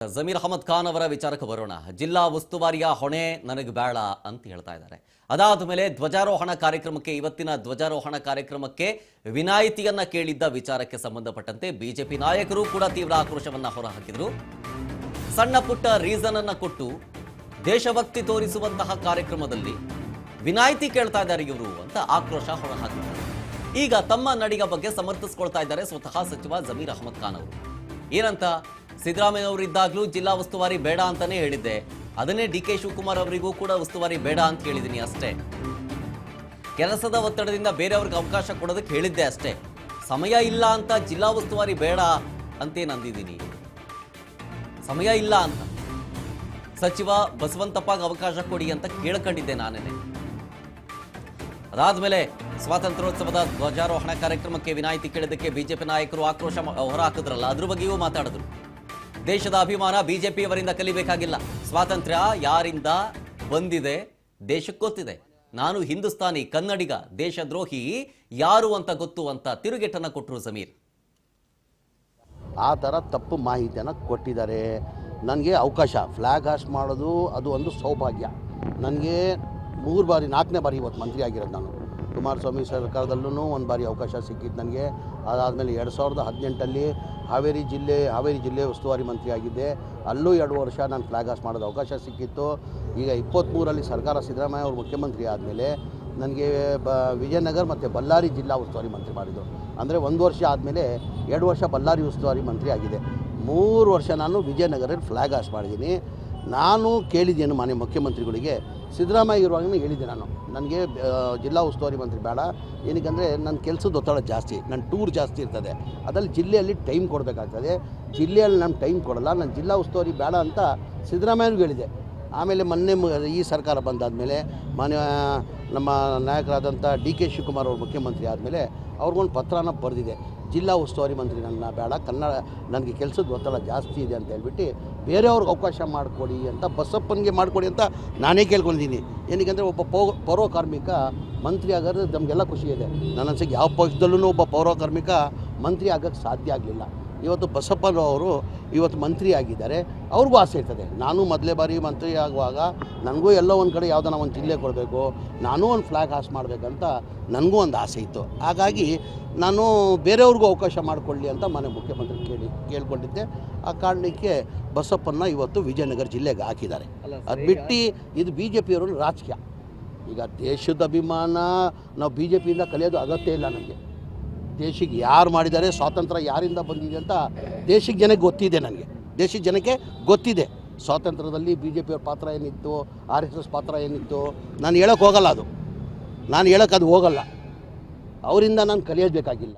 ಜಮೀರ್ ಅಹಮದ್ ಖಾನ್ ಅವರ ವಿಚಾರಕ್ಕೆ ಬರೋಣ. ಜಿಲ್ಲಾ ಉಸ್ತುವಾರಿಯ ಹೊಣೆ ನನಗೆ ಬೇಡ ಅಂತ ಹೇಳ್ತಾ ಇದ್ದಾರೆ. ಅದಾದ ಮೇಲೆ ಧ್ವಜಾರೋಹಣ ಕಾರ್ಯಕ್ರಮಕ್ಕೆ ಇವತ್ತಿನ ಧ್ವಜಾರೋಹಣ ಕಾರ್ಯಕ್ರಮಕ್ಕೆ ವಿನಾಯಿತಿಯನ್ನ ಕೇಳಿದ್ದ ವಿಚಾರಕ್ಕೆ ಸಂಬಂಧಪಟ್ಟಂತೆ ಬಿಜೆಪಿ ನಾಯಕರು ಕೂಡ ತೀವ್ರ ಆಕ್ರೋಶವನ್ನ ಹೊರಹಾಕಿದರು. ಸಣ್ಣ ಪುಟ್ಟ ರೀಸನ್ ಅನ್ನ ಕೊಟ್ಟು ದೇಶಭಕ್ತಿ ತೋರಿಸುವಂತಹ ಕಾರ್ಯಕ್ರಮದಲ್ಲಿ ವಿನಾಯಿತಿ ಕೇಳ್ತಾ ಇದ್ದಾರೆ ಇವರು ಅಂತ ಆಕ್ರೋಶ ಹೊರಹಾಕಿದ್ದಾರೆ. ಈಗ ತಮ್ಮ ನಡಿಗೆ ಬಗ್ಗೆ ಸಮರ್ಥಿಸಿಕೊಳ್ತಾ ಇದ್ದಾರೆ ಸ್ವತಃ ಸಚಿವ ಜಮೀರ್ ಅಹಮದ್ ಖಾನ್ ಅವರು. ಏನಂತ, ಸಿದ್ದರಾಮಯ್ಯ ಅವರಿದ್ದಾಗಲೂ ಜಿಲ್ಲಾ ಉಸ್ತುವಾರಿ ಬೇಡ ಅಂತಾನೆ ಹೇಳಿದ್ದೆ, ಅದನ್ನೇ ಡಿ.ಕೆ. ಶಿವಕುಮಾರ್ ಅವರಿಗೂ ಕೂಡ ಉಸ್ತುವಾರಿ ಬೇಡ ಅಂತ ಹೇಳಿದ್ದೀನಿ ಅಷ್ಟೇ. ಕೆಲಸದ ಒತ್ತಡದಿಂದ ಬೇರೆಯವ್ರಿಗೆ ಅವಕಾಶ ಕೊಡೋದಕ್ಕೆ ಹೇಳಿದ್ದೆ ಅಷ್ಟೇ. ಸಮಯ ಇಲ್ಲ ಅಂತ ಜಿಲ್ಲಾ ಉಸ್ತುವಾರಿ ಬೇಡ ಅಂತೇನು ಅಂದಿದ್ದೀನಿ. ಸಮಯ ಇಲ್ಲ ಅಂತ ಸಚಿವ ಬಸವಂತಪ್ಪಗೆ ಅವಕಾಶ ಕೊಡಿ ಅಂತ ಕೇಳ್ಕೊಂಡಿದ್ದೆ ನಾನೇನೆ. ಅದಾದ್ಮೇಲೆ ಸ್ವಾತಂತ್ರ್ಯೋತ್ಸವದ ಧ್ವಜಾರೋಹಣ ಕಾರ್ಯಕ್ರಮಕ್ಕೆ ವಿನಾಯಿತಿ ಕೇಳಿದ್ದಕ್ಕೆ ಬಿಜೆಪಿ ನಾಯಕರು ಆಕ್ರೋಶ ಹೊರಹಾಕಿದ್ರಲ್ಲ, ಅದ್ರ ಬಗ್ಗೆಯೂ ಮಾತಾಡಿದ್ರು. ದೇಶದ ಅಭಿಮಾನ ಬಿಜೆಪಿಯವರಿಂದ ಕಲಿಬೇಕಾಗಿಲ್ಲ. ಸ್ವಾತಂತ್ರ್ಯ ಯಾರಿಂದ ಬಂದಿದೆ ದೇಶಕ್ಕೆ ಗೊತ್ತಿದೆ. ನಾನು ಹಿಂದೂಸ್ತಾನಿ, ಕನ್ನಡಿಗ, ದೇಶದ್ರೋಹಿ ಯಾರು ಅಂತ ಗೊತ್ತು ಅಂತ ತಿರುಗೇಟನ್ನ ಕೊಟ್ಟರು ಜಮೀರ್. ಆ ಥರ ತಪ್ಪು ಮಾಹಿತಿಯನ್ನು ಕೊಟ್ಟಿದ್ದಾರೆ. ನನಗೆ ಅವಕಾಶ ಫ್ಲ್ಯಾಗ್ ಹಾಸ್ಟ್ ಮಾಡೋದು ಅದು ಒಂದು ಸೌಭಾಗ್ಯ. ನನಗೆ 3 ಬಾರಿ 4ನೇ ಬಾರಿ ಇವತ್ತು ಮಂತ್ರಿ ಆಗಿರೋದು. ನಾನು ಕುಮಾರಸ್ವಾಮಿ ಸರ್ಕಾರದಲ್ಲೂ ಒಂದು ಬಾರಿ ಅವಕಾಶ ಸಿಕ್ಕಿದ್ದು ನನಗೆ. ಅದಾದಮೇಲೆ 2018 ಹಾವೇರಿ ಜಿಲ್ಲೆ ಉಸ್ತುವಾರಿ ಮಂತ್ರಿ ಆಗಿದ್ದೆ. ಅಲ್ಲೂ 2 ವರ್ಷ ನಾನು ಫ್ಲ್ಯಾಗ್ ಹಾಸ್ಟ್ ಮಾಡೋದು ಅವಕಾಶ ಸಿಕ್ಕಿತ್ತು. ಈಗ 23ರಲ್ಲಿ ಸರ್ಕಾರ ಸಿದ್ದರಾಮಯ್ಯ ಅವರು ಮುಖ್ಯಮಂತ್ರಿ ಆದಮೇಲೆ ನನಗೆ ವಿಜಯನಗರ ಮತ್ತು ಬಳ್ಳಾರಿ ಜಿಲ್ಲಾ ಉಸ್ತುವಾರಿ ಮಂತ್ರಿ ಮಾಡಿದ್ದು. ಅಂದರೆ 1 ವರ್ಷ ಆದಮೇಲೆ 2 ವರ್ಷ ಬಳ್ಳಾರಿ ಉಸ್ತುವಾರಿ ಮಂತ್ರಿ ಆಗಿದೆ. 3 ವರ್ಷ ನಾನು ವಿಜಯನಗರಲ್ಲಿ ಫ್ಲ್ಯಾಗ್ ಹಾಸ್ಟ್ ಮಾಡಿದ್ದೀನಿ. ನಾನು ಕೇಳಿದ್ದೇನು ಮಾನ್ಯ ಮುಖ್ಯಮಂತ್ರಿಗಳಿಗೆ, ಸಿದ್ದರಾಮಯ್ಯ ಇರುವಾಗಲೂ ಹೇಳಿದ್ದೆ ನಾನು, ನನಗೆ ಜಿಲ್ಲಾ ಉಸ್ತುವಾರಿ ಮಂತ್ರಿ ಬೇಡ. ಏನಕ್ಕೆ ನನ್ನ ಕೆಲಸದ ಒತ್ತಡ ಜಾಸ್ತಿ, ನನ್ನ ಟೂರ್ ಜಾಸ್ತಿ ಇರ್ತದೆ, ಅದರಲ್ಲಿ ಜಿಲ್ಲೆಯಲ್ಲಿ ಟೈಮ್ ಕೊಡಬೇಕಾಗ್ತದೆ. ಜಿಲ್ಲೆಯಲ್ಲಿ ನಾನು ಟೈಮ್ ಕೊಡಲ್ಲ, ನಾನು ಜಿಲ್ಲಾ ಉಸ್ತುವಾರಿ ಬೇಡ ಅಂತ ಸಿದ್ದರಾಮಯ್ಯನಿಗೂ ಹೇಳಿದೆ. ಆಮೇಲೆ ಮೊನ್ನೆ ಈ ಸರ್ಕಾರ ಬಂದಾದಮೇಲೆ ನಮ್ಮ ನಾಯಕರಾದಂಥ ಡಿ.ಕೆ. ಶಿವಕುಮಾರ್ ಅವರು ಮುಖ್ಯಮಂತ್ರಿ ಆದಮೇಲೆ ಅವ್ರಿಗೊಂದು ಪತ್ರನ ಬರೆದಿದೆ, ಜಿಲ್ಲಾ ಉಸ್ತುವಾರಿ ಮಂತ್ರಿ ನನ್ನ ಬೇಡ, ನನಗೆ ಕೆಲಸದ ಒತ್ತಡ ಜಾಸ್ತಿ ಇದೆ ಅಂತ ಹೇಳ್ಬಿಟ್ಟು ಬೇರೆಯವ್ರಿಗೆ ಅವಕಾಶ ಮಾಡಿಕೊಡಿ ಅಂತ, ಬಸಪ್ಪನಿಗೆ ಮಾಡಿಕೊಡಿ ಅಂತ ನಾನೇ ಕೇಳ್ಕೊಂಡಿದ್ದೀನಿ. ಏನಕ್ಕೆ ಒಬ್ಬ ಪೌರ ಕಾರ್ಮಿಕ ಮಂತ್ರಿ ಆಗೋದು ನಮಗೆಲ್ಲ ಖುಷಿ ಇದೆ. ನನ್ನ ಅನ್ಸಿಗೆ ಯಾವ ಪಕ್ಷದಲ್ಲೂ ಒಬ್ಬ ಪೌರ ಕಾರ್ಮಿಕ ಮಂತ್ರಿ ಆಗೋಕ್ಕೆ ಸಾಧ್ಯ ಆಗಲಿಲ್ಲ. ಇವತ್ತು ಬಸಪ್ಪನವರು ಇವತ್ತು ಮಂತ್ರಿ ಆಗಿದ್ದಾರೆ, ಅವ್ರಿಗೂ ಆಸೆ ಇರ್ತದೆ. ನಾನು ಮೊದಲೇ ಬಾರಿ ಮಂತ್ರಿ ಆಗುವಾಗ ನನಗೂ ಎಲ್ಲೋ ಒಂದು ಕಡೆ ಯಾವುದನ್ನ ಒಂದು ಜಿಲ್ಲೆ ಕೊಡಬೇಕು, ನಾನೂ ಒಂದು ಫ್ಲ್ಯಾಗ್ ಹಾಸ್ಟ್ ಮಾಡಬೇಕಂತ ನನಗೂ ಒಂದು ಆಸೆ ಇತ್ತು. ಹಾಗಾಗಿ ನಾನು ಬೇರೆಯವ್ರಿಗೂ ಅವಕಾಶ ಮಾಡಿಕೊಳ್ಳಿ ಅಂತ ಮನೆ ಮುಖ್ಯಮಂತ್ರಿ ಕೇಳ್ಕೊಂಡಿದ್ದೆ. ಆ ಕಾರಣಕ್ಕೆ ಬಸಪ್ಪನ್ನ ಇವತ್ತು ವಿಜಯನಗರ ಜಿಲ್ಲೆಗೆ ಹಾಕಿದ್ದಾರೆ. ಅದು ಬಿಟ್ಟು ಇದು BJPಯವರು ರಾಜಕೀಯ. ಈಗ ದೇಶದ ಅಭಿಮಾನ ನಾವು BJPಯಿಂದ ಕಲಿಯೋದು ಅಗತ್ಯ ಇಲ್ಲ. ನನಗೆ ದೇಶಕ್ಕೆ ಯಾರು ಮಾಡಿದ್ದಾರೆ, ಸ್ವಾತಂತ್ರ್ಯ ಯಾರಿಂದ ಬಂದಿದೆ ಅಂತ ದೇಶಕ್ಕೆ ಜನಕ್ಕೆ ಗೊತ್ತಿದೆ. ನನಗೆ ದೇಶದ ಜನಕ್ಕೆ ಗೊತ್ತಿದೆ ಸ್ವಾತಂತ್ರ್ಯದಲ್ಲಿ BJPಯವ್ರ ಪಾತ್ರ ಏನಿತ್ತು, RSS ಪಾತ್ರ ಏನಿತ್ತು. ನಾನು ಹೇಳೋಕ್ಕೆ ಹೋಗಲ್ಲ, ಅದು ಹೋಗಲ್ಲ. ಅವರಿಂದ ನಾನು ಕಲಿಯೋದು ಬೇಕಾಗಿಲ್ಲ.